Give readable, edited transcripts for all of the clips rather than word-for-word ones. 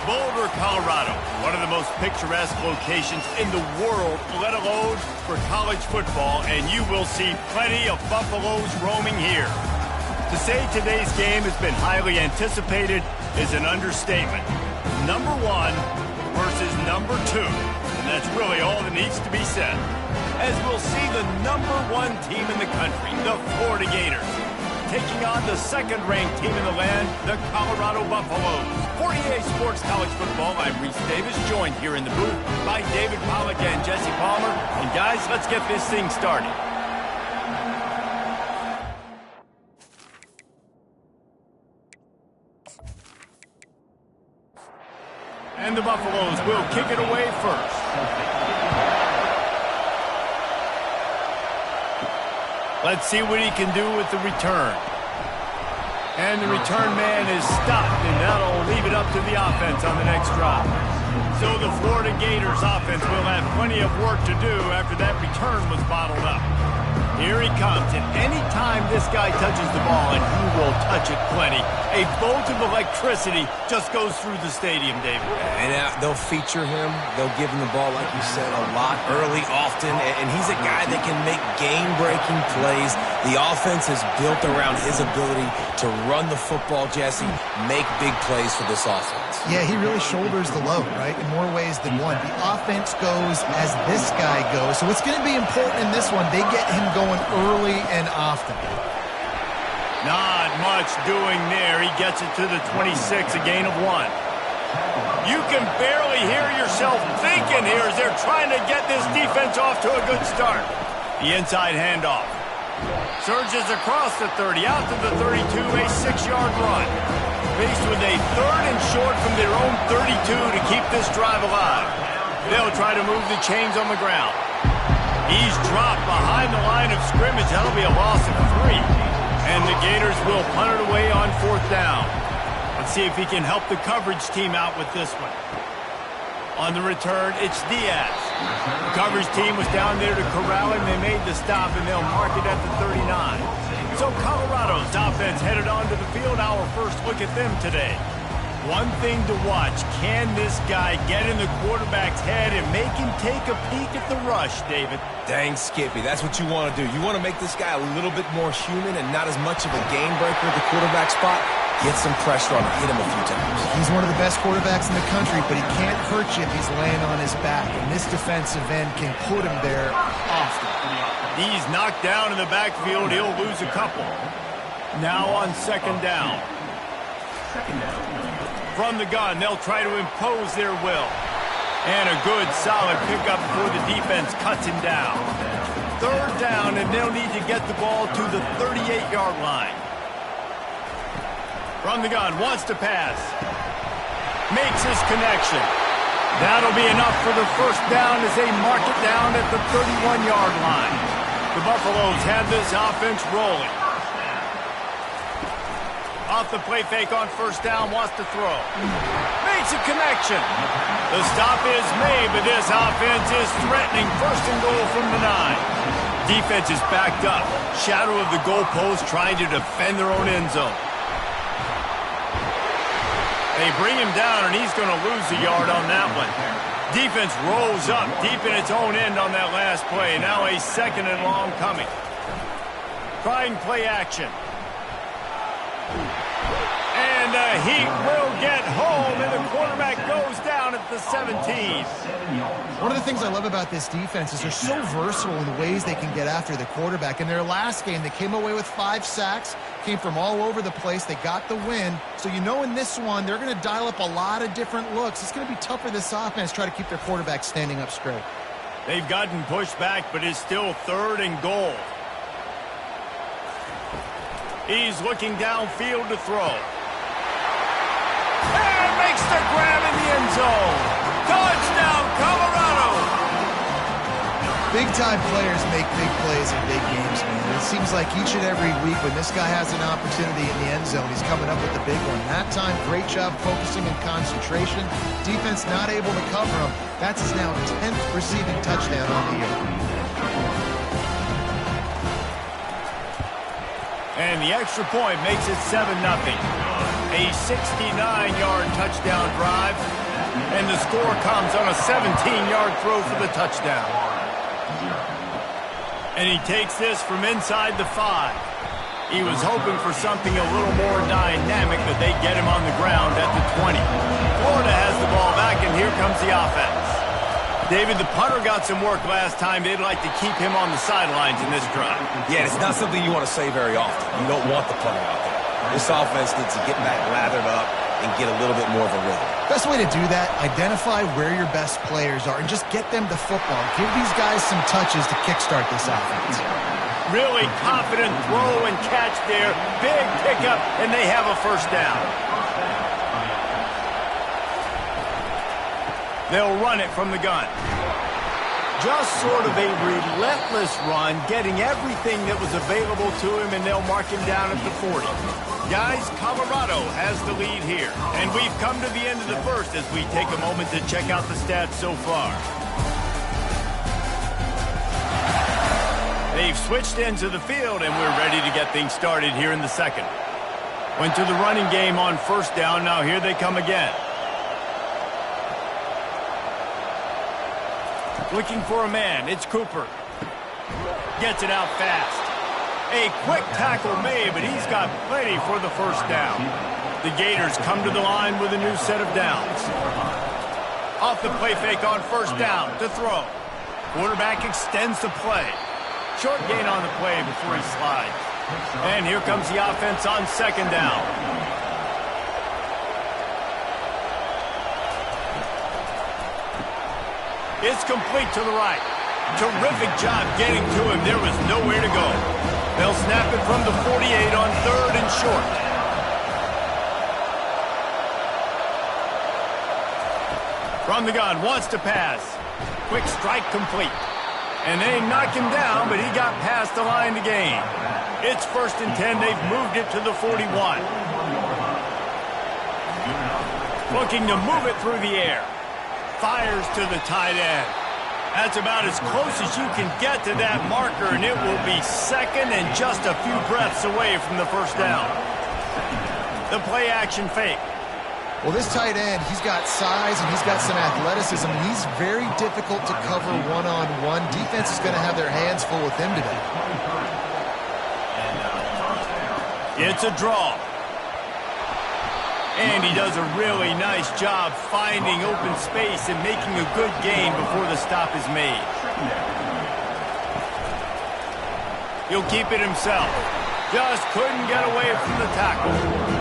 Boulder, Colorado, one of the most picturesque locations in the world, let alone for college football, and you will see plenty of Buffaloes roaming here. To say today's game has been highly anticipated is an understatement. Number 1 versus number 2, and that's really all that needs to be said. As we'll see the number 1 team in the country, the Florida Gators, taking on the second-ranked team in the land, the Colorado Buffaloes. For EA Sports College Football, I'm Reese Davis, joined here in the booth by David Pollack and Jesse Palmer. And guys, let's get this thing started. And the Buffaloes will kick it away first. Let's see what he can do with the return. And the return man is stopped, and that'll leave it up to the offense on the next drive. So the Florida Gators offense will have plenty of work to do after that return was bottled up. Here he comes, and any time this guy touches the ball, and he will touch it plenty, a bolt of electricity just goes through the stadium, David. And they'll feature him. They'll give him the ball, like you said, a lot, early, often. And he's a guy that can make game-breaking plays. The offense is built around his ability to run the football, Jesse, make big plays for this offense. Yeah, he really shoulders the load, right, in more ways than one. The offense goes as this guy goes. So it's going to be important in this one. They get him going early and often. Not much doing there. He gets it to the 26, a gain of 1. You can barely hear yourself thinking here as they're trying to get this defense off to a good start. The inside handoff. Surges across the 30, out to the 32, a 6-yard run. Faced with a 3rd and short from their own 32 to keep this drive alive. They'll try to move the chains on the ground. He's dropped behind the line of scrimmage. That'll be a loss of 3. And the Gators will punt it away on 4th down. Let's see if he can help the coverage team out with this one. On the return, it's Diaz. The coverage team was down there to corral him. They made the stop, and they'll mark it at the 39. So Colorado's offense headed onto the field. Our first look at them today. One thing to watch, can this guy get in the quarterback's head and make him take a peek at the rush, David? Dang, Skippy, that's what you want to do. You want to make this guy a little bit more human and not as much of a game breaker at the quarterback spot. Get some pressure on him, hit him a few times. He's one of the best quarterbacks in the country, but he can't hurt you if he's laying on his back. And this defensive end can put him there often. He's knocked down in the backfield. He'll lose a couple. Now on 2nd down. From the gun, they'll try to impose their will. And a good, solid pickup before the defense cuts him down. 3rd down, and they'll need to get the ball to the 38-yard line. From the gun, wants to pass. Makes his connection. That'll be enough for the 1st down as they mark it down at the 31-yard line. The Buffaloes have this offense rolling. Off the play fake on 1st down, wants to throw. Makes a connection. The stop is made, but this offense is threatening. 1st and goal from the 9. Defense is backed up. Shadow of the goalpost trying to defend their own end zone. They bring him down, and he's going to lose a yard on that one. Defense rolls up deep in its own end on that last play. Now a 2nd and long coming. Trying play action. And he will get home, and the quarterback goes down at the 17. One of the things I love about this defense is they're so versatile in the ways they can get after the quarterback. In their last game, they came away with 5 sacks, came from all over the place. They got the win. So you know in this one, they're going to dial up a lot of different looks. It's going to be tough for this offense to try to keep their quarterback standing up straight. They've gotten pushed back, but it's still 3rd and goal. He's looking downfield to throw. And makes the grab in the end zone. Touchdown, Colorado! Big-time players make big plays in big games, man. It seems like each and every week when this guy has an opportunity in the end zone, he's coming up with the big one. That time, great job focusing and concentration. Defense not able to cover him. That's his now 10th receiving touchdown on the year. And the extra point makes it 7-0. A 69-yard touchdown drive, and the score comes on a 17-yard throw for the touchdown. And he takes this from inside the 5. He was hoping for something a little more dynamic, but they get him on the ground at the 20. Florida has the ball back, and here comes the offense. David, the punter got some work last time. They'd like to keep him on the sidelines in this drive. Yeah, it's not something you want to say very often. You don't want the punter out there. This offense needs to get back lathered up and get a little bit more of a rhythm. Best way to do that, identify where your best players are and just get them the football. Give these guys some touches to kickstart this offense. Really confident throw and catch there. Big pickup, and they have a first down. They'll run it from the gun. Just sort of a relentless run, getting everything that was available to him, and they'll mark him down at the 40. Guys, Colorado has the lead here. And we've come to the end of the first as we take a moment to check out the stats so far. They've switched into the field, and we're ready to get things started here in the second. Went to the running game on first down. Now here they come again. Looking for a man. It's Cooper. Gets it out fast. A quick tackle made, but he's got plenty for the first down. The Gators come to the line with a new set of downs. Off the play fake on first down to throw. Quarterback extends the play. Short gain on the play before he slides. And here comes the offense on second down. It's complete to the right. Terrific job getting to him. There was nowhere to go. They'll snap it from the 48 on third and short. From the gun, wants to pass. Quick strike complete. And they knock him down, but he got past the line to gain. It's 1st and 10. They've moved it to the 41. Looking to move it through the air. Fires to the tight end. That's about as close as you can get to that marker, and it will be second and just a few breaths away from the first down. The play action fake. Well, this tight end, he's got size and he's got some athleticism. He's very difficult to cover one-on-one. Defense is going to have their hands full with him today. It's a draw. And he does a really nice job finding open space and making a good gain before the stop is made. He'll keep it himself. Just couldn't get away from the tackle.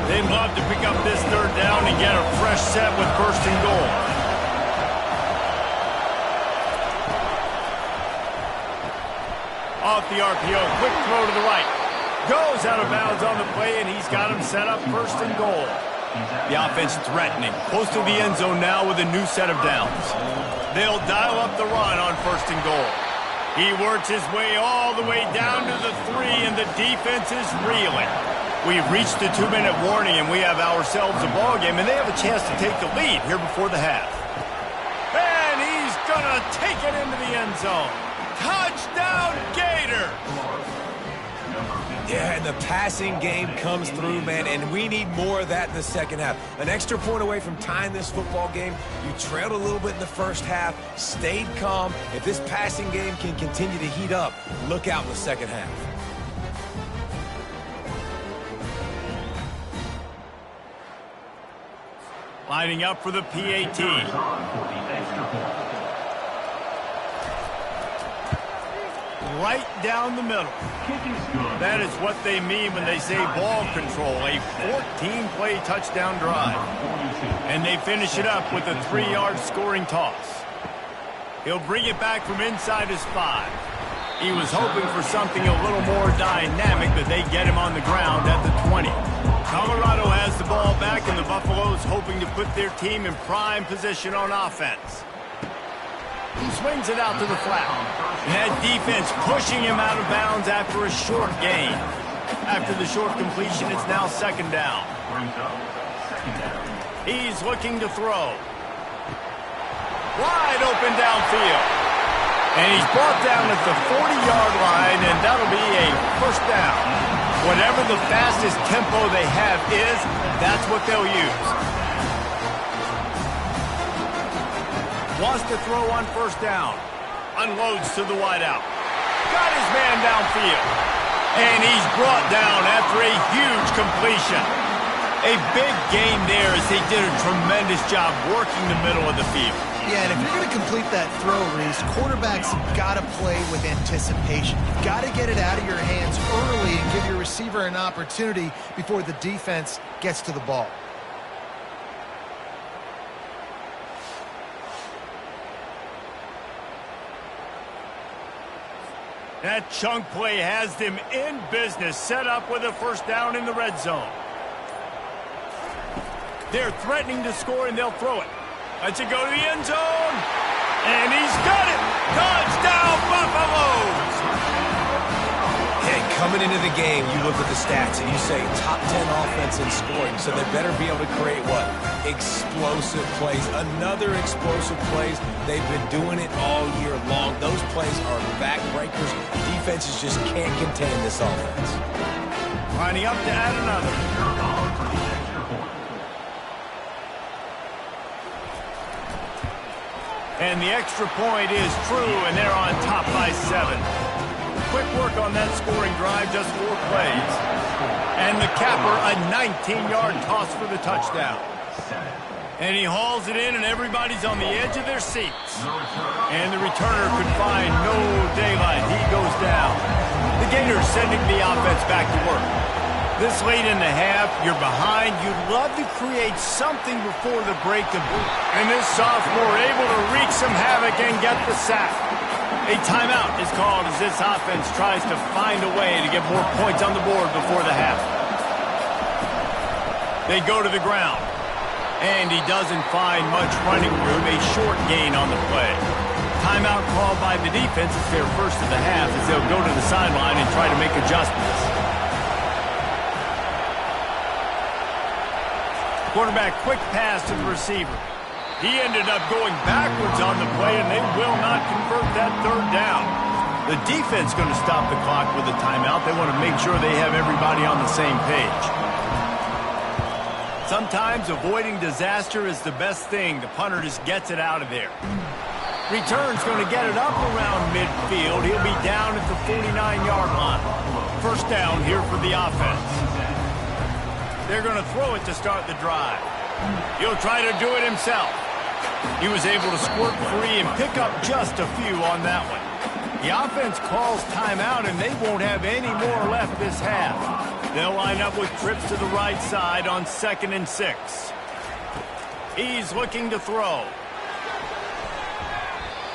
They'd love to pick up this third down and get a fresh set with 1st and goal. Off the RPO, quick throw to the right. Goes out of bounds on the play, and he's got him set up 1st and goal. The offense threatening. Close to the end zone now with a new set of downs. They'll dial up the run on 1st and goal. He works his way all the way down to the 3, and the defense is reeling. We've reached the 2-minute warning, and we have ourselves a ball game, and they have a chance to take the lead here before the half. And he's going to take it into the end zone. Touchdown, Gators! Yeah, and the passing game comes through, man, and we need more of that in the second half. An extra point away from tying this football game. You trailed a little bit in the first half, stayed calm. If this passing game can continue to heat up, look out in the second half. Lining up for the PAT. Right down the middle. That is what they mean when they say ball control. A 14-play touchdown drive. And they finish it up with a 3-yard scoring toss. He'll bring it back from inside his 5. He was hoping for something a little more dynamic, but they get him on the ground at the 20. Colorado has the ball back, and the Buffaloes hoping to put their team in prime position on offense. He swings it out to the flat. And that defense pushing him out of bounds after a short gain. After the short completion, it's now 2nd down. He's looking to throw. Wide open downfield. And he's brought down at the 40-yard line, and that'll be a first down. Whatever the fastest tempo they have is, that's what they'll use. Wants to throw on first down. Unloads to the wideout. Got his man downfield. And he's brought down after a huge completion. A big gain there as they did a tremendous job working the middle of the field. Yeah, and if you're going to complete that throw, Reese, quarterbacks got to play with anticipation. You've got to get it out of your hands early and give your receiver an opportunity before the defense gets to the ball. That chunk play has them in business, set up with a first down in the red zone. They're threatening to score, and they'll throw it. Lets it go to the end zone. And he's got it. Touchdown, Buffaloes. Hey, coming into the game, you look at the stats and you say top 10 offense in scoring, so they better be able to create what? Explosive plays. Another explosive plays. They've been doing it all year long. Those plays are backbreakers. Defenses just can't contain this offense. Lining up to add another. And the extra point is true, and they're on top by 7. Quick work on that scoring drive, just 4 plays. And the capper, a 19-yard toss for the touchdown. And he hauls it in, and everybody's on the edge of their seats. And the returner could find no daylight. He goes down. The Gators sending the offense back to work. This late in the half, you're behind. You'd love to create something before the break to boot. And this sophomore able to wreak some havoc and get the sack. A timeout is called as this offense tries to find a way to get more points on the board before the half. They go to the ground. And he doesn't find much running room. A short gain on the play. Timeout called by the defense. It's their first of the half as they'll go to the sideline and try to make adjustments. Quarterback, quick pass to the receiver. He ended up going backwards on the play, and they will not convert that third down. The defense going to stop the clock with a timeout. They want to make sure they have everybody on the same page. Sometimes avoiding disaster is the best thing. The punter just gets it out of there. Return's going to get it up around midfield. He'll be down at the 49-yard line. First down here for the offense. They're going to throw it to start the drive. He'll try to do it himself. He was able to squirt free and pick up just a few on that one. The offense calls timeout, and they won't have any more left this half. They'll line up with trips to the right side on 2nd and 6. He's looking to throw.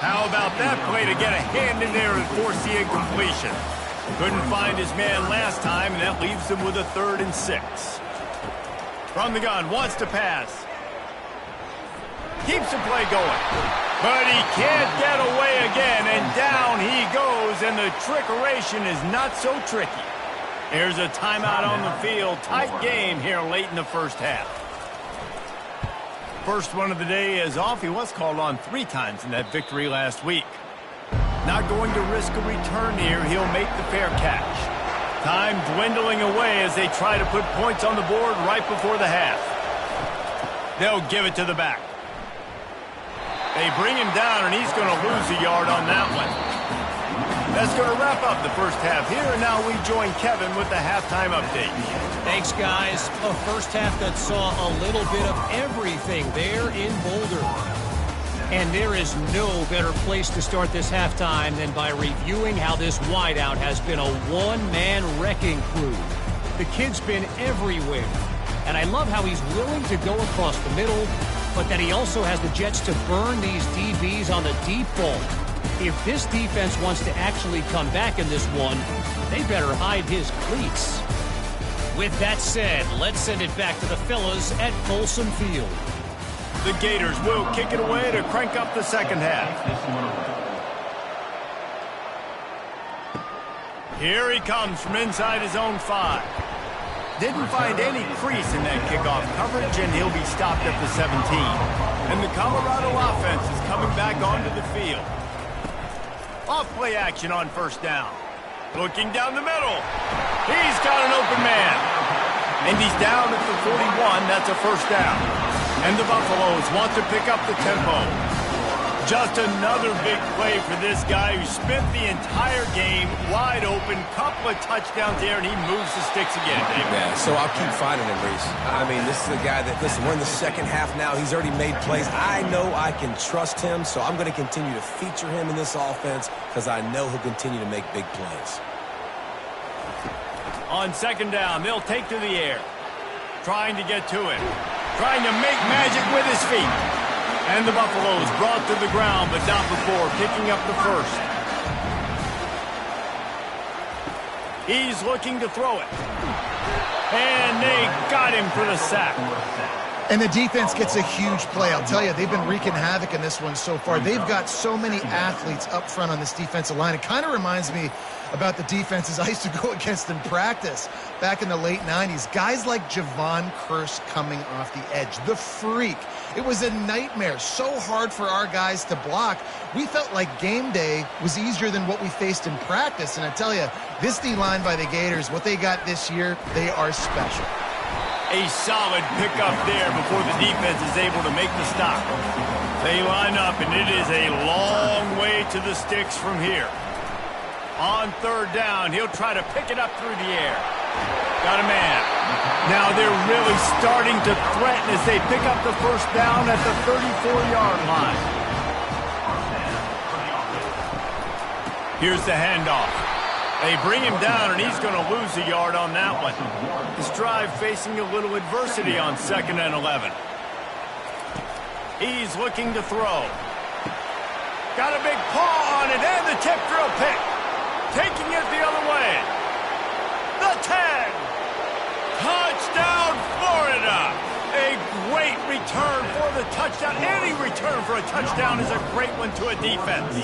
How about that play to get a hand in there and force the incompletion? Couldn't find his man last time, and that leaves him with a 3rd and 6. From the gun, wants to pass. Keeps the play going. But he can't get away again, and down he goes, and the trickeration is not so tricky. There's a timeout on the field. Tight game here late in the first half. First one of the day is off. He was called on 3 times in that victory last week. Not going to risk a return here. He'll make the fair catch. Time dwindling away as they try to put points on the board right before the half. They'll give it to the back. They bring him down, and he's going to lose a yard on that one. That's going to wrap up the first half here, and now we join Kevin with the halftime update. Thanks, guys. A first half that saw a little bit of everything there in Boulder. And there is no better place to start this halftime than by reviewing how this wideout has been a one-man wrecking crew. The kid's been everywhere. And I love how he's willing to go across the middle, but that he also has the jets to burn these DBs on the deep ball. If this defense wants to actually come back in this one, they better hide his cleats. With that said, let's send it back to the fellas at Folsom Field. The Gators will kick it away to crank up the second half. Here he comes from inside his own 5. Didn't find any crease in that kickoff coverage, and he'll be stopped at the 17. And the Colorado offense is coming back onto the field. Off play action on first down. Looking down the middle. He's got an open man. And he's down at the 41. That's a first down. And the Buffaloes want to pick up the tempo. Just another big play for this guy who spent the entire game wide open. Couple of touchdowns there, and he moves the sticks again, David. Yeah, so I'll keep finding him, Reese. I mean, this is a guy that, listen, we're in the second half now. He's already made plays. I know I can trust him, so I'm going to continue to feature him in this offense because I know he'll continue to make big plays. On second down, they'll take to the air. Trying to get to it. Trying to make magic with his feet. And the Buffaloes brought to the ground, but not before picking up the first. He's looking to throw it. And they got him for the sack. And the defense gets a huge play. I'll tell you, they've been wreaking havoc in this one so far. They've got so many athletes up front on this defensive line. It kind of reminds me about the defenses I used to go against in practice back in the late 90s. Guys like Javon Curse coming off the edge. The freak. It was a nightmare. So hard for our guys to block. We felt like game day was easier than what we faced in practice. And I tell you, this D-line by the Gators, what they got this year, they are special. A solid pickup there before the defense is able to make the stop. They line up, and it is a long way to the sticks from here. On third down, he'll try to pick it up through the air. Got a man. Now they're really starting to threaten as they pick up the first down at the 34-yard line. Here's the handoff. They bring him down, and he's going to lose a yard on that one. His drive facing a little adversity on 2nd and 11. He's looking to throw. Got a big paw on it, and the tip drill pick. Taking it the other way. The 10. Touchdown, Florida. A great return for the touchdown. Any return for a touchdown is a great one to a defense.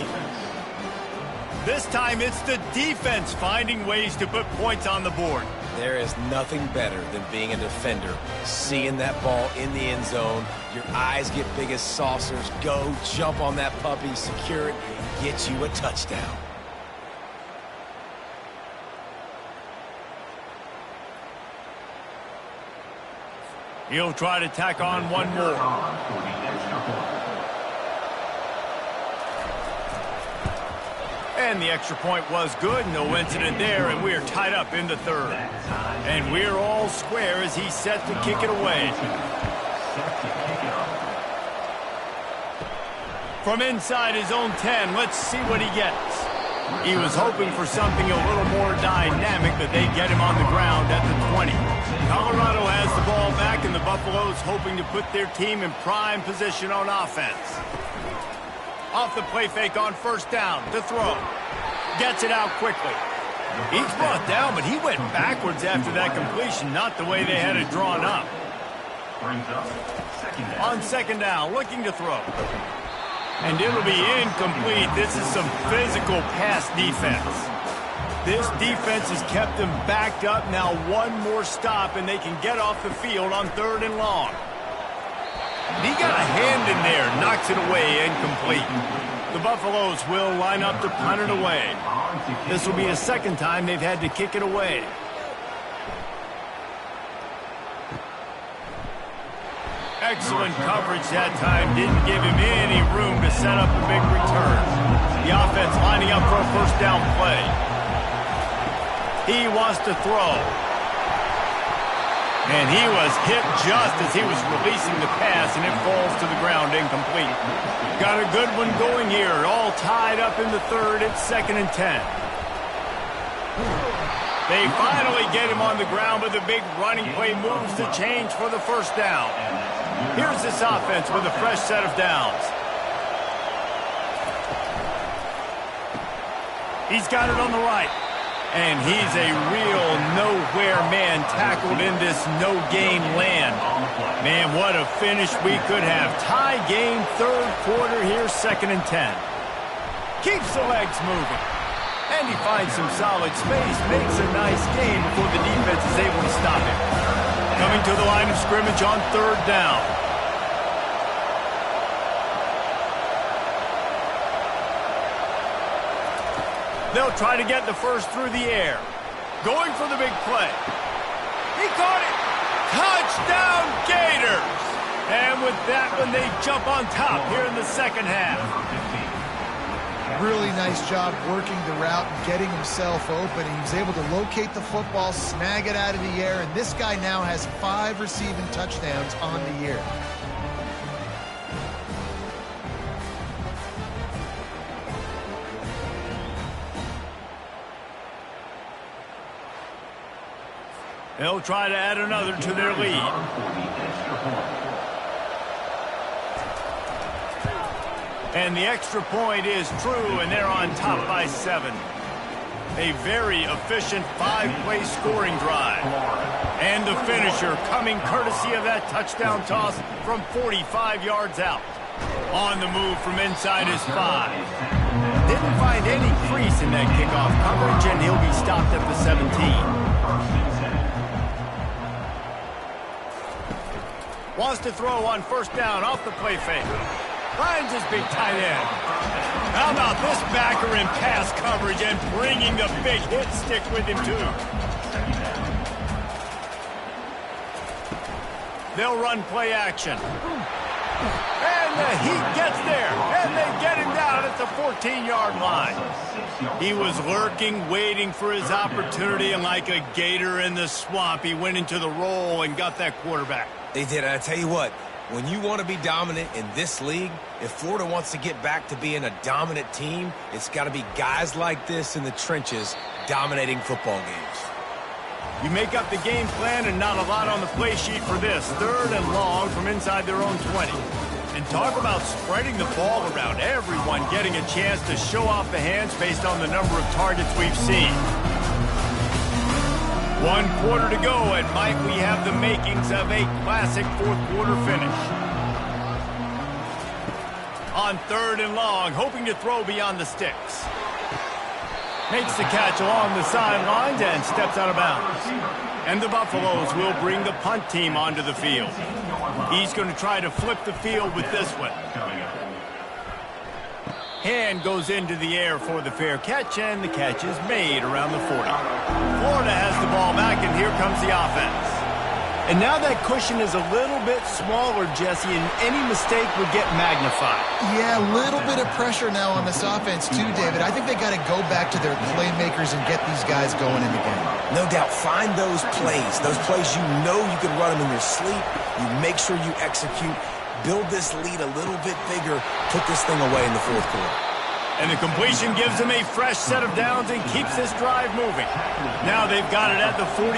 This time it's the defense finding ways to put points on the board. There is nothing better than being a defender. Seeing that ball in the end zone, your eyes get big as saucers. Go, jump on that puppy, secure it, get you a touchdown. He'll try to tack on one more. And the extra point was good. No incident there, and we're tied up in the third. And we're all square as he's set to kick it away. From inside his own 10, let's see what he gets. He was hoping for something a little more dynamic, but they get him on the ground at the 20. Colorado has the ball back, and the Buffaloes hoping to put their team in prime position on offense. Off the play fake on first down to throw. Gets it out quickly. He's brought down, but he went backwards after that completion, not the way they had it drawn up. On second down, looking to throw. And it'll be incomplete. This is some physical pass defense. This defense has kept them backed up. Now one more stop, and they can get off the field on 3rd and long. He got a hand in there, knocks it away, incomplete. The Buffaloes will line up to punt it away. This will be a second time they've had to kick it away. Excellent coverage that time. Didn't give him any room to set up a big return. The offense lining up for a first down play. He wants to throw. And he was hit just as he was releasing the pass, and it falls to the ground incomplete. Got a good one going here. All tied up in the third. It's 2nd and 10. They finally get him on the ground, but the big running play moves the change for the first down. Here's this offense with a fresh set of downs. He's got it on the right. And he's a real nowhere man tackled in this no-gain land. Man, what a finish we could have. Tie game, third quarter here, 2nd and 10. Keeps the legs moving. And he finds some solid space, makes a nice game before the defense is able to stop him. Coming to the line of scrimmage on 3rd down. They'll try to get the first through the air. Going for the big play. He caught it. Touchdown, Gators! And with that one, they jump on top here in the second half. Really nice job working the route and getting himself open. He was able to locate the football, snag it out of the air, and this guy now has 5 receiving touchdowns on the year. They'll try to add another to their lead. And the extra point is true, and they're on top by 7. A very efficient 5-play scoring drive. And the finisher coming courtesy of that touchdown toss from 45 yards out. On the move from inside his 5. Didn't find any crease in that kickoff coverage, and he'll be stopped at the 17. Wants to throw on first down off the play fake. Finds his big tight end. How about this backer in pass coverage and bringing the big hit stick with him, too. They'll run play action. And the Heat gets there. And they get him down at the 14-yard line. He was lurking, waiting for his opportunity, and like a gator in the swamp, he went into the roll and got that quarterback. They did, and I tell you what, when you want to be dominant in this league, if Florida wants to get back to being a dominant team, it's got to be guys like this in the trenches dominating football games. You make up the game plan and not a lot on the play sheet for this. 3rd and long from inside their own 20. And talk about spreading the ball around. Everyone getting a chance to show off the hands based on the number of targets we've seen. 1 quarter to go, and might we have the makings of a classic 4th quarter finish. On 3rd and long, hoping to throw beyond the sticks. Makes the catch along the sidelines and steps out of bounds. And the Buffaloes will bring the punt team onto the field. He's going to try to flip the field with this one. Hand goes into the air for the fair catch, and the catch is made around the 40. Florida has the ball back, and here comes the offense. And now that cushion is a little bit smaller, Jesse, and any mistake would get magnified. Yeah, a little bit of pressure now on this offense too, David. I think they got to go back to their playmakers and get these guys going in the game. No doubt, find those plays you know you can run them in your sleep. You make sure you execute. Build this lead a little bit bigger. Put this thing away in the 4th quarter. And the completion gives him a fresh set of downs and keeps this drive moving. Now they've got it at the 44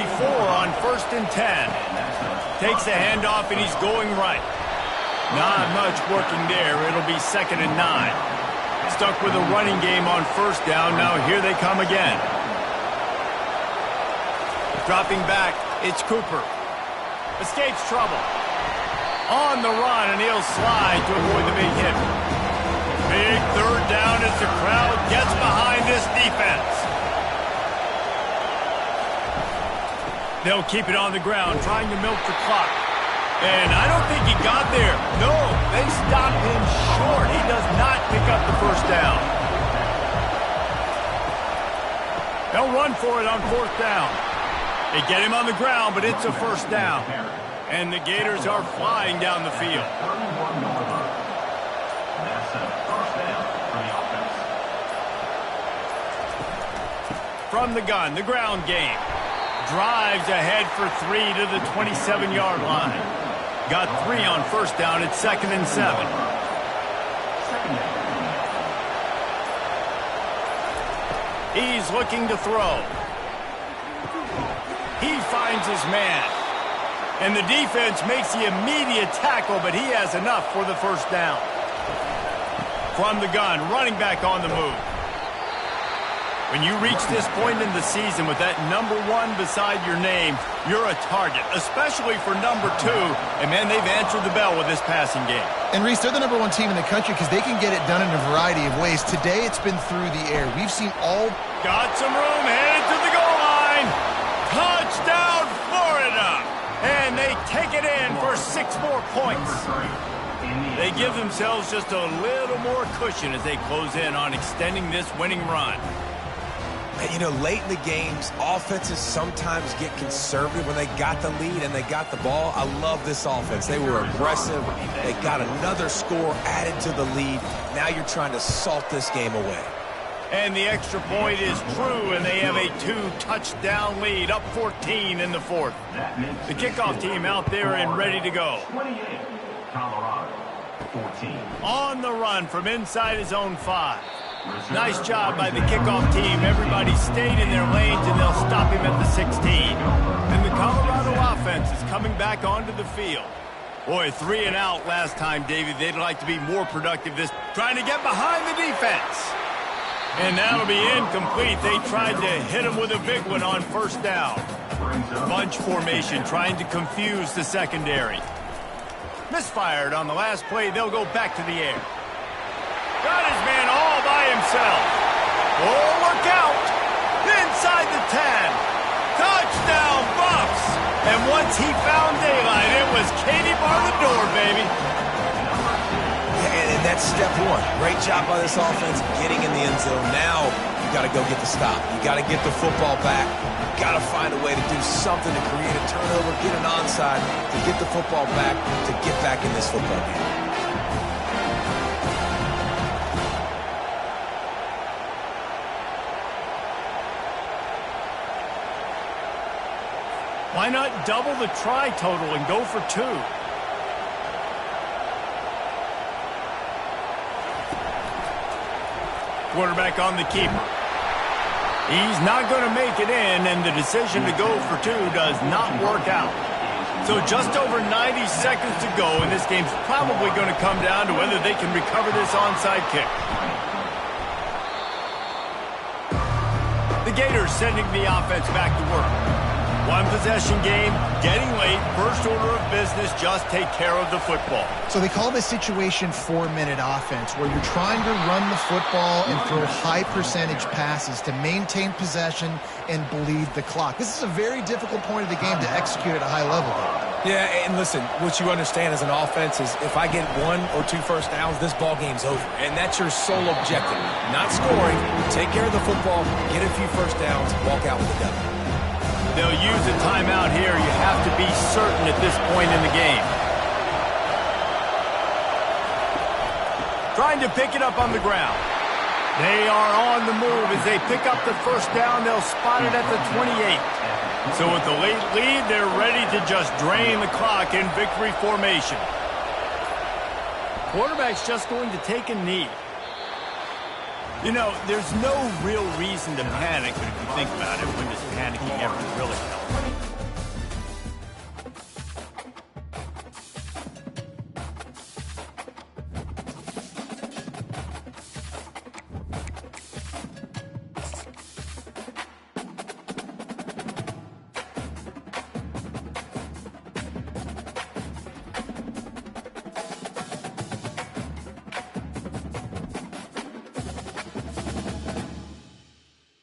on 1st and 10. Takes a handoff, and he's going right. Not much working there. It'll be 2nd and 9. Stuck with a running game on 1st down. Now here they come again. Dropping back, it's Cooper. Escapes trouble. On the run, and he'll slide to avoid the big hit. Big 3rd down as the crowd gets behind this defense. They'll keep it on the ground, trying to milk the clock. And I don't think he got there. No, they stopped him short. He does not pick up the 1st down. They'll run for it on 4th down. They get him on the ground, but it's a 1st down. And the Gators are flying down the field. From the gun, the ground game. Drives ahead for 3 to the 27-yard line. Got 3 on 1st down at 2nd and 7. He's looking to throw. He finds his man. And the defense makes the immediate tackle, but he has enough for the 1st down. From the gun, running back on the move. When you reach this point in the season with that number 1 beside your name, you're a target, especially for number 2. And, man, they've answered the bell with this passing game. And, Reese, they're the number 1 team in the country because they can get it done in a variety of ways. Today, it's been through the air. We've seen all... Got some room, headed to the goal line. Touchdown, Florida! And they take it in for 6 more points. They give themselves just a little more cushion as they close in on extending this winning run. And, you know, late in the games, offenses sometimes get conservative when they got the lead and they got the ball. I love this offense. They were aggressive. They got another score added to the lead. Now you're trying to salt this game away. And the extra point is true, and they have a 2-touchdown lead, up 14 in the fourth. The kickoff team out there and ready to go. 28, Colorado, 14. On the run from inside his own 5. Nice job by the kickoff team. Everybody stayed in their lanes, and they'll stop him at the 16. And the Colorado offense is coming back onto the field. Boy, 3 and out last time, Davey. They'd like to be more productive this, trying to get behind the defense. And that'll be incomplete. They tried to hit him with a big one on first down. Bunch formation, trying to confuse the secondary. Misfired on the last play. They'll go back to the air. Got his man all by himself. Oh, look out. Inside the 10. Touchdown, Bucks. And once he found daylight, it was Katie bar the door, baby. And that's step one. Great job by this offense getting in the end zone. Now you got to go get the stop. You got to get the football back. You got to find a way to do something to create a turnover, get an onside, to get the football back, to get back in this football game. Why not double the try total and go for 2? Quarterback on the keeper. He's not going to make it in, and the decision to go for 2 does not work out. So just over 90 seconds to go, and this game's probably going to come down to whether they can recover this onside kick. The Gators sending the offense back to work. One possession game, getting late, first order of business, just take care of the football. So they call this situation 4-minute offense, where you're trying to run the football and throw high percentage passes to maintain possession and bleed the clock. This is a very difficult point of the game to execute at a high level. Yeah, and listen, what you understand as an offense is if I get 1 or 2 first downs, this ball game's over. And that's your sole objective. Not scoring, take care of the football, get a few first downs, walk out with the W. They'll use a timeout here. You have to be certain at this point in the game. Trying to pick it up on the ground. They are on the move. As they pick up the first down, they'll spot it at the 28. So with the late lead, they're ready to just drain the clock in victory formation. Quarterback's just going to take a knee. You know, there's no real reason to panic, but if you think about it, when does panicking ever really help?